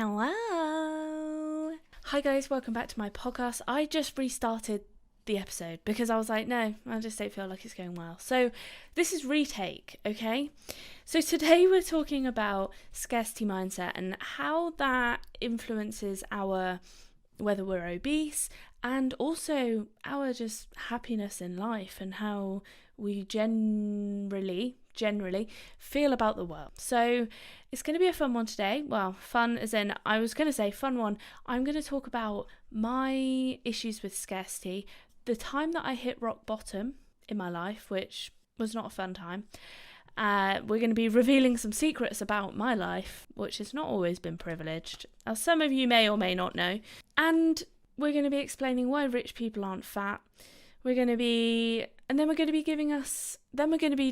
Hello. Hi guys, welcome back to my podcast. I just restarted the episode because I was like, no, I just don't feel like it's going well. So this is retake, okay? So today we're talking about scarcity mindset and how that influences whether we're obese and also our just happiness in life and how we generally feel about the world. So it's going to be a fun one today. Well, fun as in, I was going to say fun one. I'm going to talk about my issues with scarcity, the time that I hit rock bottom in my life, which was not a fun time. We're going to be revealing some secrets about my life, which has not always been privileged, as some of you may or may not know. And we're going to be explaining why rich people aren't fat. We're going to be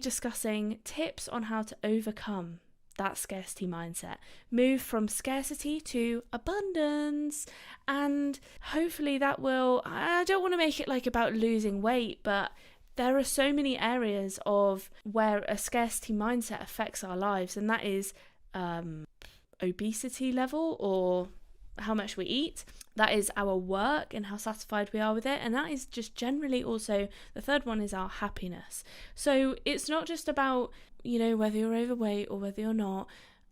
discussing tips on how to overcome that scarcity mindset, move from scarcity to abundance, and hopefully that will, I don't want to make it like about losing weight, but there are so many areas of where a scarcity mindset affects our lives, and that is obesity level or how much we eat. That is our work and how satisfied we are with it. And that is just generally also, the third one is our happiness. So it's not just about, whether you're overweight or whether you're not.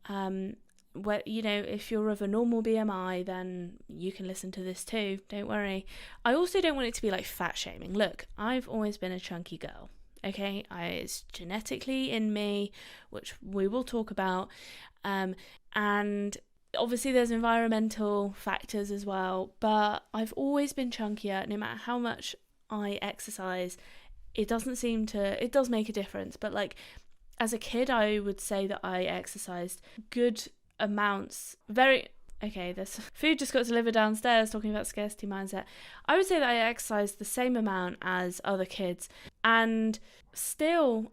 If you're of a normal BMI, then you can listen to this too. Don't worry. I also don't want it to be like fat shaming. Look, I've always been a chunky girl. Okay, it's genetically in me, which we will talk about. And obviously there's environmental factors as well, but I've always been chunkier. No matter how much I exercise, it does make a difference. But like as a kid, I would say that I exercised good amounts. This food just got delivered downstairs talking about scarcity mindset. I would say that I exercised the same amount as other kids, and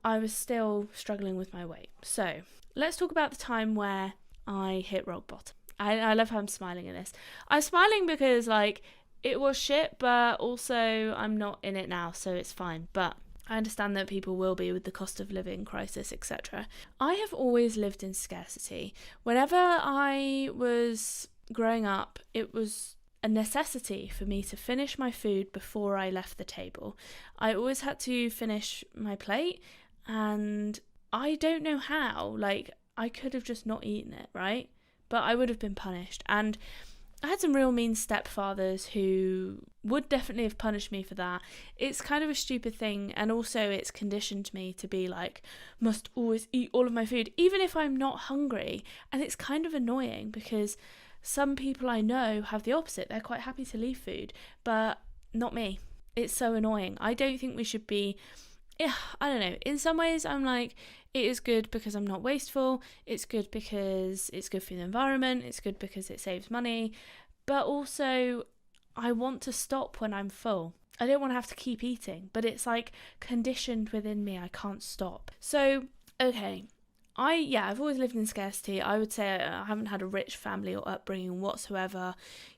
I was still struggling with my weight. So let's talk about the time where I hit rock bottom. I love how I'm smiling at this. I'm smiling because it was shit, but also I'm not in it now, so it's fine. But I understand that people will be with the cost of living crisis, etc. I have always lived in scarcity. Whenever I was growing up, it was a necessity for me to finish my food before I left the table. I always had to finish my plate, and I don't know how. I could have just not eaten it, right? But I would have been punished. And I had some real mean stepfathers who would definitely have punished me for that. It's kind of a stupid thing, and also it's conditioned me to be must always eat all of my food, even if I'm not hungry. And it's kind of annoying because some people I know have the opposite. They're quite happy to leave food, but not me. It's so annoying. I don't think we should be... I don't know. In some ways, I'm it is good because I'm not wasteful. It's good because it's good for the environment. It's good because it saves money. But also, I want to stop when I'm full. I don't want to have to keep eating, but it's conditioned within me. I can't stop. So, okay. I've always lived in scarcity. I would say I haven't had a rich family or upbringing whatsoever.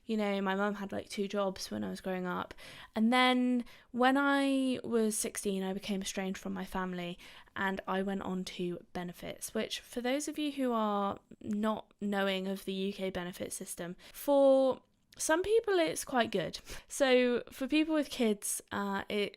My mum had 2 jobs when I was growing up. And then when I was 16, I became estranged from my family and I went on to benefits, which for those of you who are not knowing of the UK benefit system, for some people it's quite good. So for people with kids, you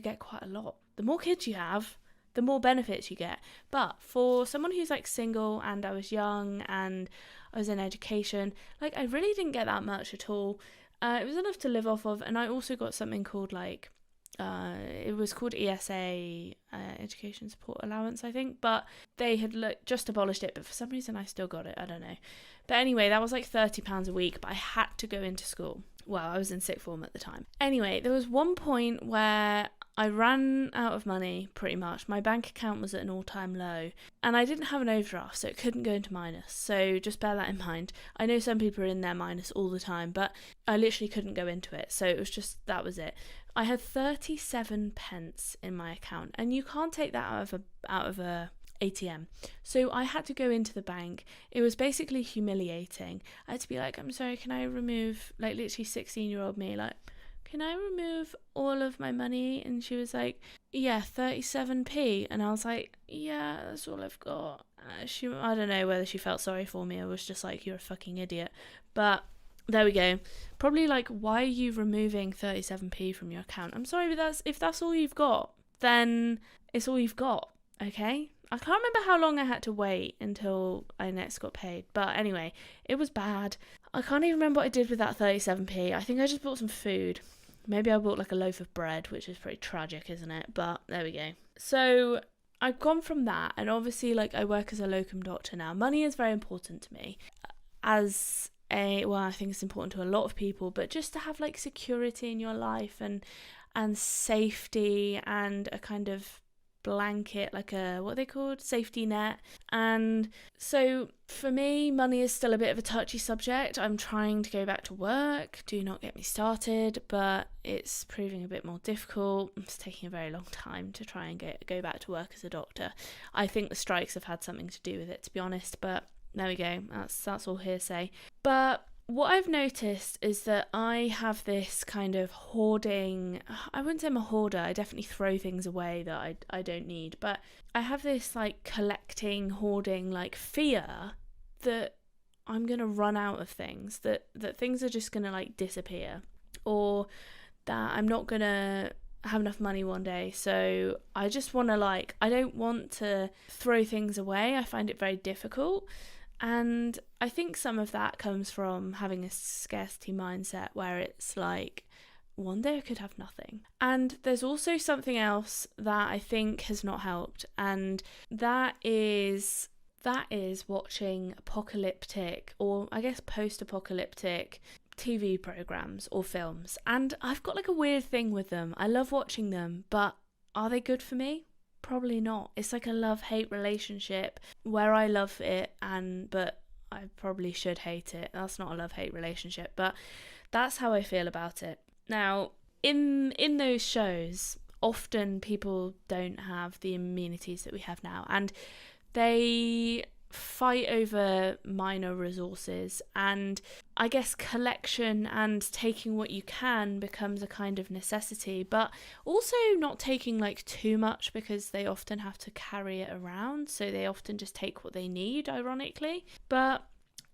get quite a lot. The more kids you have, the more benefits you get. But for someone who's single and I was young and I was in education, I really didn't get that much at all. It was enough to live off of, and I also got something called it was called ESA, Education Support Allowance, I think, but they had just abolished it, but for some reason I still got it, I don't know. But anyway, that was £30 a week, but I had to go into school. Well, I was in sixth form at the time. Anyway, there was one point where I ran out of money, pretty much. My bank account was at an all-time low, and I didn't have an overdraft, so it couldn't go into minus. So just bear that in mind. I know some people are in their minus all the time, but I literally couldn't go into it. So it was just, that was it. I had 37 pence in my account, and you can't take that out of a ATM. So I had to go into the bank. It was basically humiliating. I had to be I'm sorry, can I remove, literally 16-year-old me, can I remove all of my money? And she was like, yeah, 37p. And I was like, yeah, that's all I've got. I don't know whether she felt sorry for me or was just like, you're a fucking idiot. But there we go. Probably like, why are you removing 37p from your account? I'm sorry, but if that's all you've got, then it's all you've got, okay? I can't remember how long I had to wait until I next got paid. But anyway, it was bad. I can't even remember what I did with that 37p. I think I just bought some food. Maybe I bought like a loaf of bread, which is pretty tragic, isn't it? But there we go. So I've gone from that, and obviously like I work as a locum doctor now. Money is very important to me. I think it's important to a lot of people, but just to have like security in your life and safety and a kind of blanket, like a, what are they called, safety net. And so for me, money is still a bit of a touchy subject. I'm trying to go back to work, do not get me started, but it's proving a bit more difficult. It's taking a very long time to try and go back to work as a doctor. I think the strikes have had something to do with it, to be honest, but there we go, that's all hearsay. But what I've noticed is that I have this kind of hoarding. I wouldn't say I'm a hoarder. I definitely throw things away that I don't need. But I have this like collecting, hoarding, like fear that I'm going to run out of things, that things are just going to like disappear, or that I'm not going to have enough money one day. So I just want to I don't want to throw things away. I find it very difficult. And I think some of that comes from having a scarcity mindset where it's like, one day I could have nothing. And there's also something else that I think has not helped, and that is watching apocalyptic, or I guess post-apocalyptic TV programs or films. And I've got like a weird thing with them. I love watching them, but are they good for me? Probably not. It's like a love-hate relationship where I love it but I probably should hate it. That's not a love-hate relationship, but that's how I feel about it. Now, in those shows, often people don't have the amenities that we have now, and they fight over minor resources, and I guess collection and taking what you can becomes a kind of necessity, but also not taking like too much, because they often have to carry it around, so they often just take what they need, ironically. But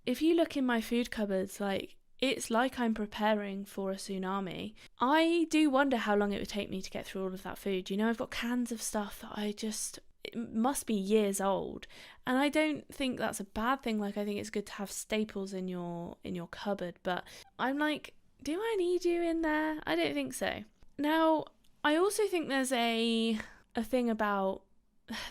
if you look in my food cupboards, like, it's like I'm preparing for a tsunami. I do wonder how long it would take me to get through all of that food. You know, I've got cans of stuff that it must be years old, and I don't think that's a bad thing. Like, I think it's good to have staples in your cupboard, but I'm like, do I need you in there? I don't think so. Now, I also think there's a thing about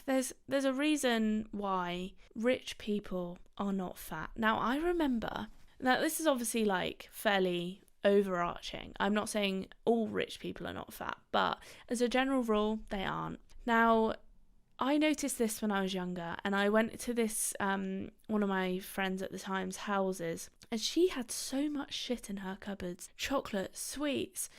there's a reason why rich people are not fat. Now, I remember, now this is obviously like fairly overarching. I'm not saying all rich people are not fat, but as a general rule, they aren't. Now, I noticed this when I was younger, and I went to this one of my friends at the time's houses, and she had so much shit in her cupboards. Chocolate, sweets,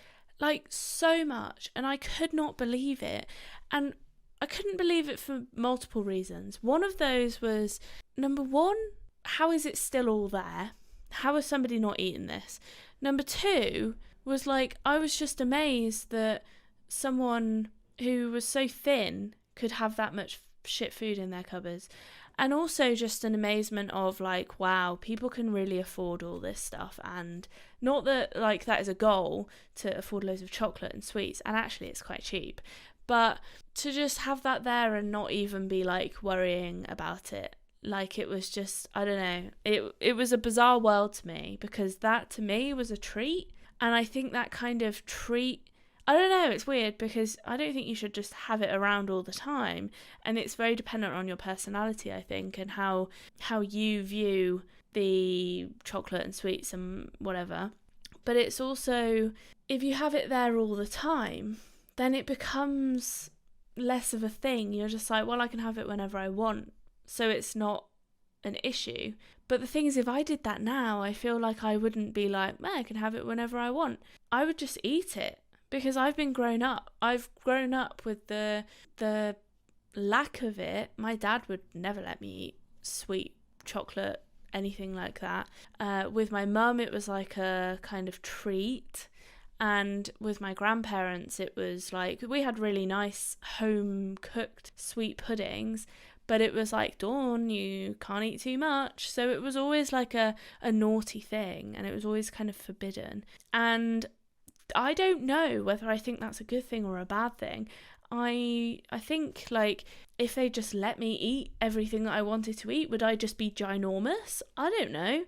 like so much, and I could not believe it. And I couldn't believe it for multiple reasons. One of those was, number one, how is it still all there? How has somebody not eaten this? Number two was like, I was just amazed that someone who was so thin could have that much shit food in their cupboards. And also just an amazement of like, wow, people can really afford all this stuff. And not that like that is a goal, to afford loads of chocolate and sweets, and actually it's quite cheap, but to just have that there and not even be like worrying about it. Like, it was just, I don't know, it was a bizarre world to me, because that to me was a treat. And I think that kind of treat, I don't know, it's weird, because I don't think you should just have it around all the time, and it's very dependent on your personality, I think, and how you view the chocolate and sweets and whatever. But it's also, if you have it there all the time, then it becomes less of a thing. You're just like, well, I can have it whenever I want, so it's not an issue. But the thing is, if I did that now, I feel like I wouldn't be like, I can have it whenever I want. I would just eat it, because I've grown up with the lack of it. My dad would never let me eat sweet chocolate, anything like that. With my mum, it was like a kind of treat. And with my grandparents, it was like, we had really nice home cooked sweet puddings, but it was like, Dawn, you can't eat too much. So it was always like a naughty thing, and it was always kind of forbidden. And I don't know whether I think that's a good thing or a bad thing. I think, like, if they just let me eat everything that I wanted to eat, would I just be ginormous? I don't know.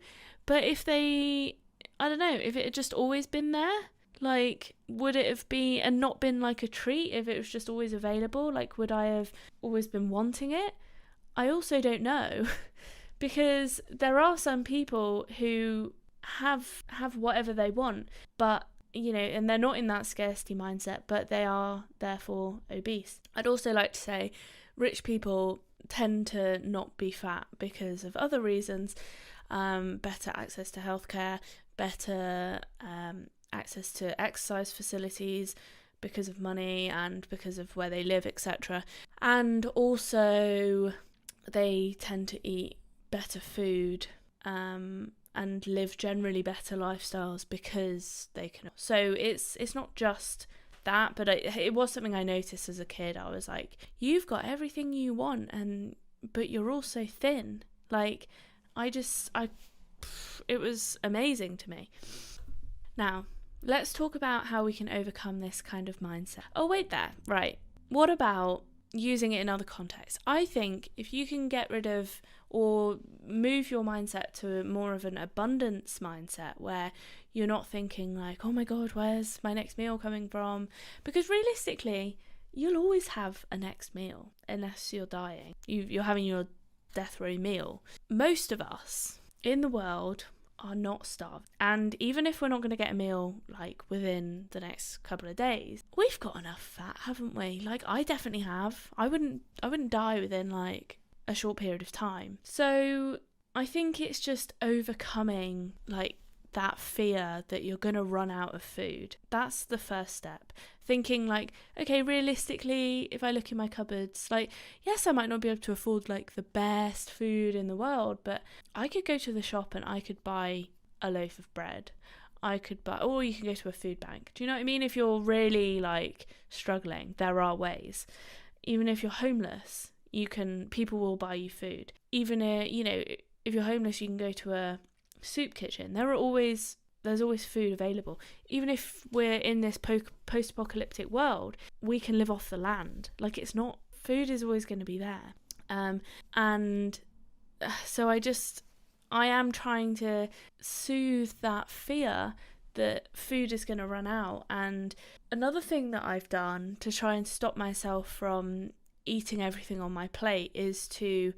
But if it had just always been there, like, would it have been and not been like a treat if it was just always available? Like, would I have always been wanting it? I also don't know, because there are some people who have whatever they want, but and they're not in that scarcity mindset, but they are therefore obese. I'd also like to say rich people tend to not be fat because of other reasons. Better access to healthcare, better access to exercise facilities because of money and because of where they live, etc. And also they tend to eat better food and live generally better lifestyles because they can. So it's not just that, but it was something I noticed as a kid. I was like, you've got everything you want, but you're also thin. Like, it was amazing to me. Now, let's talk about how we can overcome this kind of mindset. Oh, wait there. Right. What about using it in other contexts? I think if you can get rid of or move your mindset to more of an abundance mindset, where you're not thinking like, oh my God, where's my next meal coming from? Because realistically, you'll always have a next meal unless you're dying. You're having your death row meal. Most of us in the world are not starved, and even if we're not going to get a meal like within the next couple of days, we've got enough fat, haven't we? Like, I definitely have. I wouldn't die within like a short period of time. So I think it's just overcoming like that fear that you're going to run out of food. That's the first step. Thinking like, okay, realistically, if I look in my cupboards, like, yes, I might not be able to afford like the best food in the world, but I could go to the shop and I could buy a loaf of bread. Or you can go to a food bank. Do you know what I mean? If you're really like struggling, there are ways. Even if you're homeless, people will buy you food. Even if you're homeless, you can go to a soup kitchen. There's always food available. Even if we're in this post-apocalyptic world, we can live off the land. Like, food is always going to be there. So I am trying to soothe that fear that food is going to run out. And another thing that I've done to try and stop myself from eating everything on my plate is to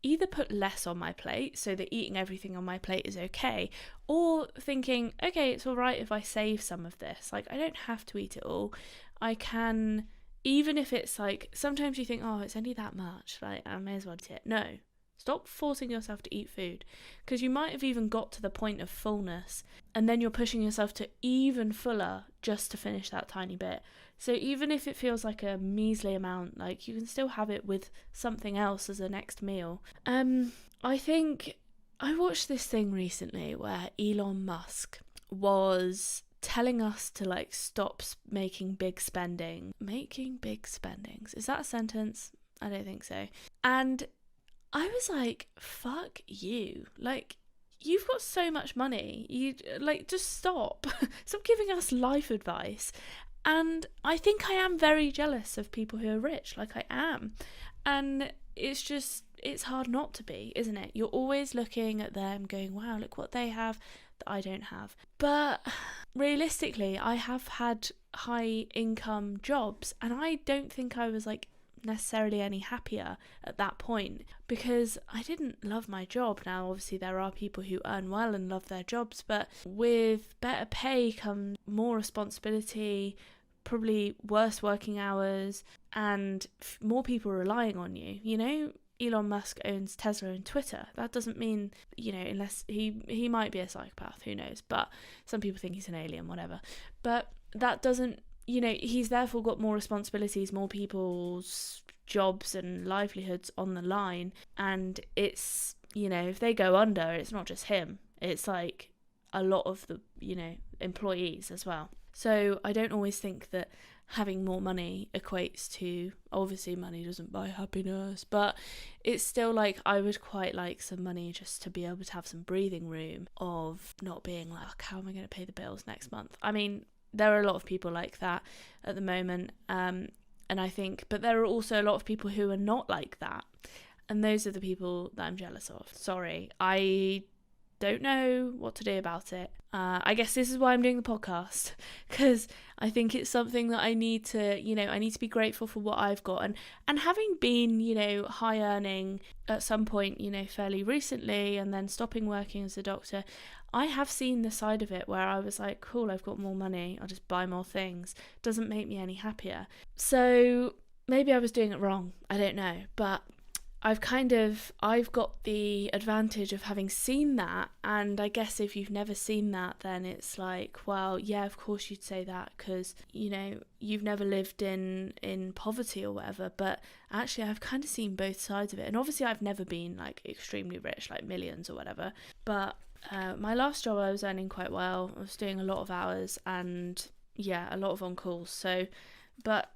either put less on my plate so that eating everything on my plate is okay, or thinking, okay, it's all right if I save some of this. Like, I don't have to eat it all. I can, even if it's like, sometimes you think, oh, it's only that much, like, I may as well eat it. No, stop forcing yourself to eat food, because you might have even got to the point of fullness and then you're pushing yourself to even fuller just to finish that tiny bit. So even if it feels like a measly amount, like, you can still have it with something else as a next meal. I think I watched this thing recently where Elon Musk was telling us to like stop making big spendings. Is that a sentence? I don't think so. And I was like, fuck you. Like, you've got so much money. You like, just stop. Stop giving us life advice. And I think I am very jealous of people who are rich, like I am. And it's hard not to be, isn't it? You're always looking at them going, wow, look what they have that I don't have. But realistically, I have had high income jobs, and I don't think I was like necessarily any happier at that point, because I didn't love my job. Now, obviously, there are people who earn well and love their jobs, but with better pay comes more responsibility, probably worse working hours, and more people relying on you. You know, Elon Musk owns Tesla and Twitter. That doesn't mean, unless he might be a psychopath, who knows, but some people think he's an alien, whatever. But that doesn't, he's therefore got more responsibilities, more people's jobs and livelihoods on the line. And it's, if they go under, it's not just him. It's like a lot of the, employees as well. So I don't always think that having more money equates to, obviously money doesn't buy happiness, but it's still like I would quite like some money just to be able to have some breathing room of not being like, how am I going to pay the bills next month? I mean, there are a lot of people like that at the moment, and I think, but there are also a lot of people who are not like that, and those are the people that I'm jealous of. Sorry, I don't know what to do about it. I guess this is why I'm doing the podcast, because I think it's something that I need to, I need to be grateful for what I've got. And having been, high earning at some point, fairly recently, and then stopping working as a doctor, I have seen the side of it where I was like, cool, I've got more money, I'll just buy more things. Doesn't make me any happier. So maybe I was doing it wrong. I don't know. But I've got the advantage of having seen that, and I guess if you've never seen that, then it's like, well, yeah, of course you'd say that because, you've never lived in poverty or whatever, but actually I've kind of seen both sides of it, and obviously I've never been like extremely rich, like millions or whatever, but my last job I was earning quite well. I was doing a lot of hours and, yeah, a lot of on-calls, but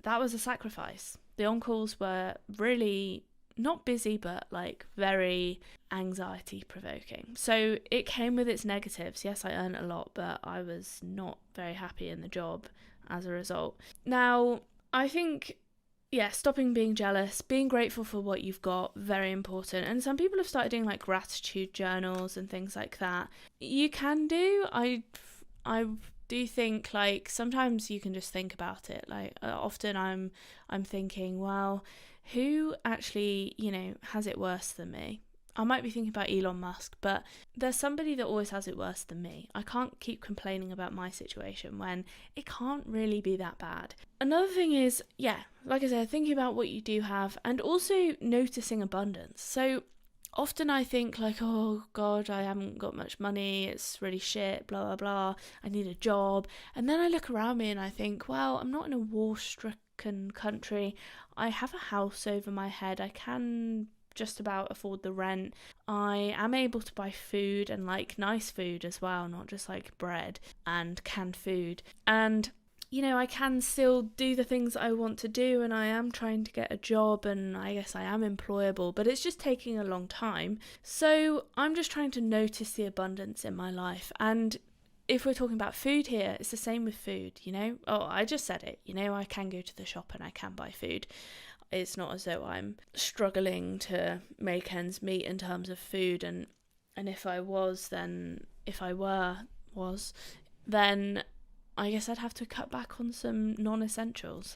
that was a sacrifice. The on-calls were really not busy, but like very anxiety provoking. So it came with its negatives. Yes, I earned a lot, but I was not very happy in the job as a result. Now, I think, stopping being jealous, being grateful for what you've got, very important. And some people have started doing like gratitude journals and things like that. You can do. I do think like sometimes you can just think about it. Like often I'm thinking, well, who actually, has it worse than me? I might be thinking about Elon Musk, but there's somebody that always has it worse than me. I can't keep complaining about my situation when it can't really be that bad. Another thing is, like I said, thinking about what you do have and also noticing abundance. So often I think like, oh God, I haven't got much money, it's really shit, blah, blah, blah, I need a job. And then I look around me and I think, well, I'm not in a war-stricken country. I have a house over my head. I can just about afford the rent. I am able to buy food and like nice food as well, not just like bread and canned food. And I can still do the things I want to do, and I am trying to get a job, and I guess I am employable, but it's just taking a long time. So I'm just trying to notice the abundance in my life. And if we're talking about food here, it's the same with food, Oh, I just said it, I can go to the shop and I can buy food. It's not as though I'm struggling to make ends meet in terms of food, and if I were, then I guess I'd have to cut back on some non-essentials,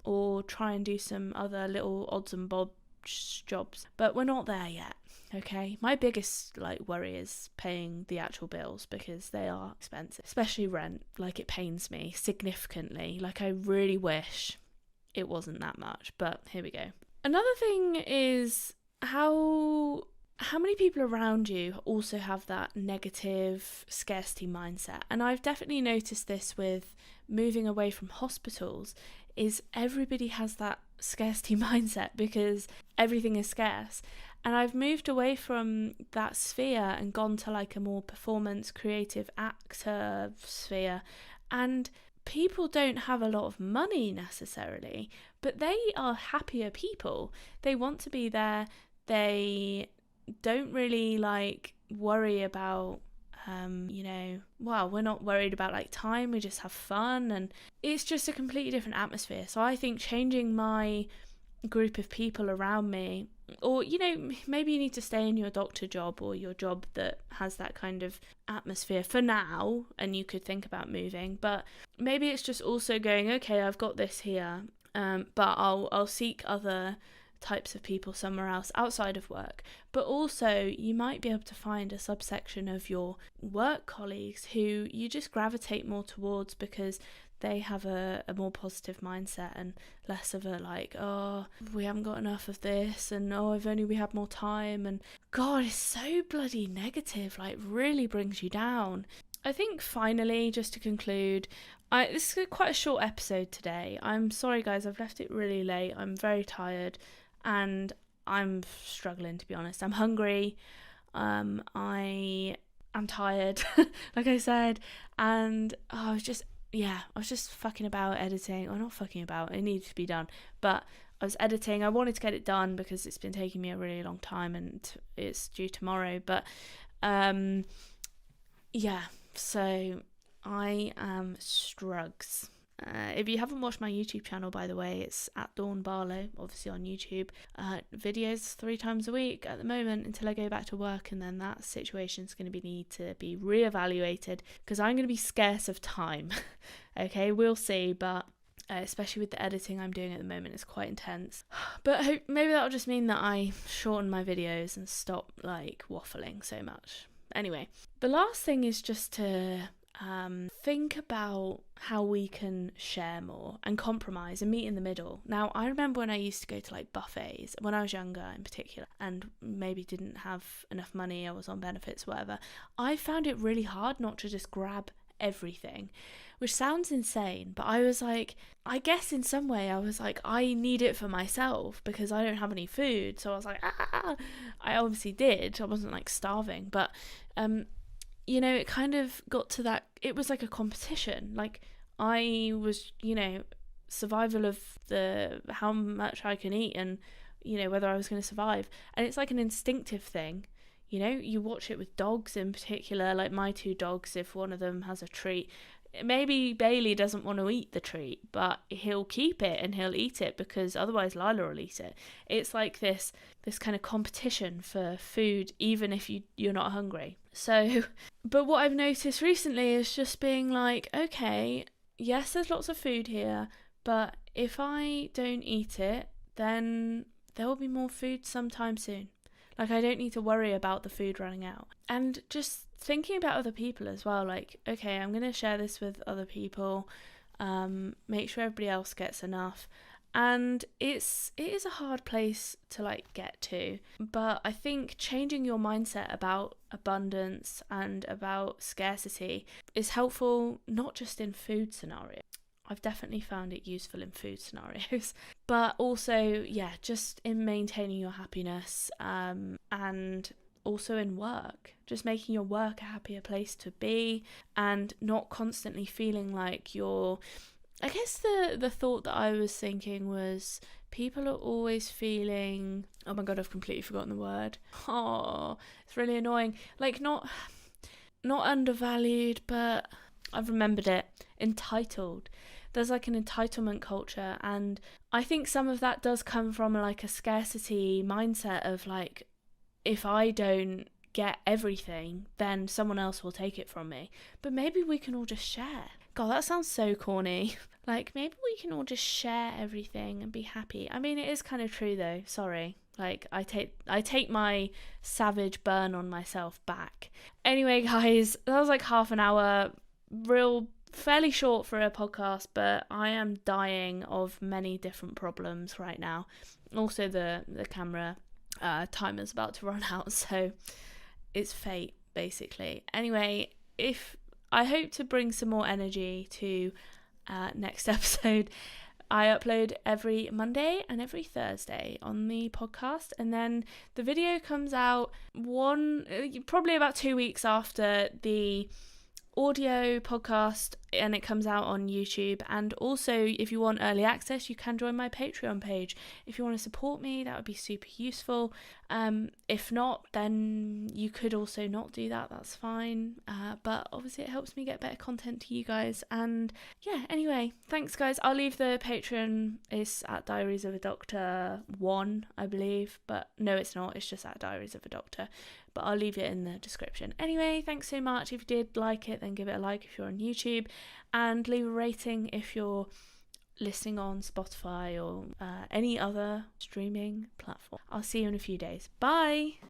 or try and do some other little odds and bobs jobs. But we're not there yet, okay? My biggest worry is paying the actual bills, because they are expensive, especially rent. It pains me significantly. I really wish it wasn't that much, but here we go. Another thing is how many people around you also have that negative scarcity mindset. And I've definitely noticed this with moving away from hospitals, is everybody has that scarcity mindset because everything is scarce. And I've moved away from that sphere and gone to a more performance, creative actor sphere. And people don't have a lot of money necessarily, but they are happier people. They want to be there. They don't really worry about we're not worried about time, we just have fun, and it's just a completely different atmosphere. So I think changing my group of people around me, or maybe you need to stay in your doctor job or your job that has that kind of atmosphere for now, and you could think about moving, but maybe it's just also going, okay, I've got this here, but I'll seek other types of people somewhere else outside of work. But also you might be able to find a subsection of your work colleagues who you just gravitate more towards because they have a more positive mindset and less of a oh, we haven't got enough of this, and oh, if only we had more time, and God, it's so bloody negative, really brings you down. I think finally, just to conclude, this is quite a short episode today. I'm sorry guys, I've left it really late. I'm very tired and I'm struggling, to be honest. I'm hungry. I am tired, like I said, and I was just I was just fucking about editing, or not fucking about, it needed to be done, but I was editing. I wanted to get it done because it's been taking me a really long time and it's due tomorrow, but so I am Strugs. If you haven't watched my YouTube channel, by the way, it's at Dawn Barlow, obviously on YouTube. Videos 3 times a week at the moment until I go back to work, and then that situation's going to need to be reevaluated because I'm going to be scarce of time. Okay, we'll see, but especially with the editing I'm doing at the moment, it's quite intense. But maybe that'll just mean that I shorten my videos and stop like waffling so much. Anyway, the last thing is just to think about how we can share more and compromise and meet in the middle. Now, I remember when I used to go to like buffets when I was younger in particular, and maybe didn't have enough money, I was on benefits, whatever. I found it really hard not to just grab everything, which sounds insane, but I was like, I guess in some way I was like, I need it for myself because I don't have any food. So I was like, I obviously did. I wasn't like starving, but it kind of got to that, it was like a competition. Like I was, survival of how much I can eat and, whether I was going to survive. And it's like an instinctive thing. You watch it with dogs in particular, like my 2 dogs, if one of them has a treat, maybe Bailey doesn't want to eat the treat, but he'll keep it and he'll eat it because otherwise Lila will eat it. It's like this kind of competition for food, even if you're not hungry. So, but what I've noticed recently is just being like, okay, yes, there's lots of food here, but if I don't eat it, then there will be more food sometime soon. Like, I don't need to worry about the food running out. And just thinking about other people as well, like, okay, I'm going to share this with other people, make sure everybody else gets enough. And it is a hard place to like get to, but I think changing your mindset about abundance and about scarcity is helpful, not just in food scenarios. I've definitely found it useful in food scenarios, but also, just in maintaining your happiness, and also in work, just making your work a happier place to be and not constantly feeling like you're, I guess the thought that I was thinking was people are always feeling, oh my God, I've completely forgotten the word. Oh, it's really annoying. Like not undervalued, but I've remembered it. Entitled. There's like an entitlement culture, and I think some of that does come from like a scarcity mindset of like, if I don't get everything, then someone else will take it from me. But maybe we can all just share. God, that sounds so corny. Like, maybe we can all just share everything and be happy. I mean, it is kind of true though. Sorry. Like, I take my savage burn on myself back. Anyway, guys, that was like half an hour. Fairly short for a podcast, but I am dying of many different problems right now. Also, the camera timer's about to run out, so it's fate, basically. Anyway, I hope to bring some more energy to next episode. I upload every Monday and every Thursday on the podcast, and then the video comes out probably about 2 weeks after the audio podcast, and it comes out on YouTube. And also, if you want early access, you can join my Patreon page. If you want to support me, that would be super useful. If not, then you could also not do that, that's fine, but obviously it helps me get better content to you guys. And anyway, thanks guys. I'll leave the Patreon, it's at Diaries of a Doctor 1, I believe, but no, it's not, it's just at Diaries of a Doctor, but I'll leave it in the description. Anyway, thanks so much. If you did like it, then give it a like if you're on YouTube, and leave a rating if you're listening on Spotify or any other streaming platform. I'll see you in a few days. Bye!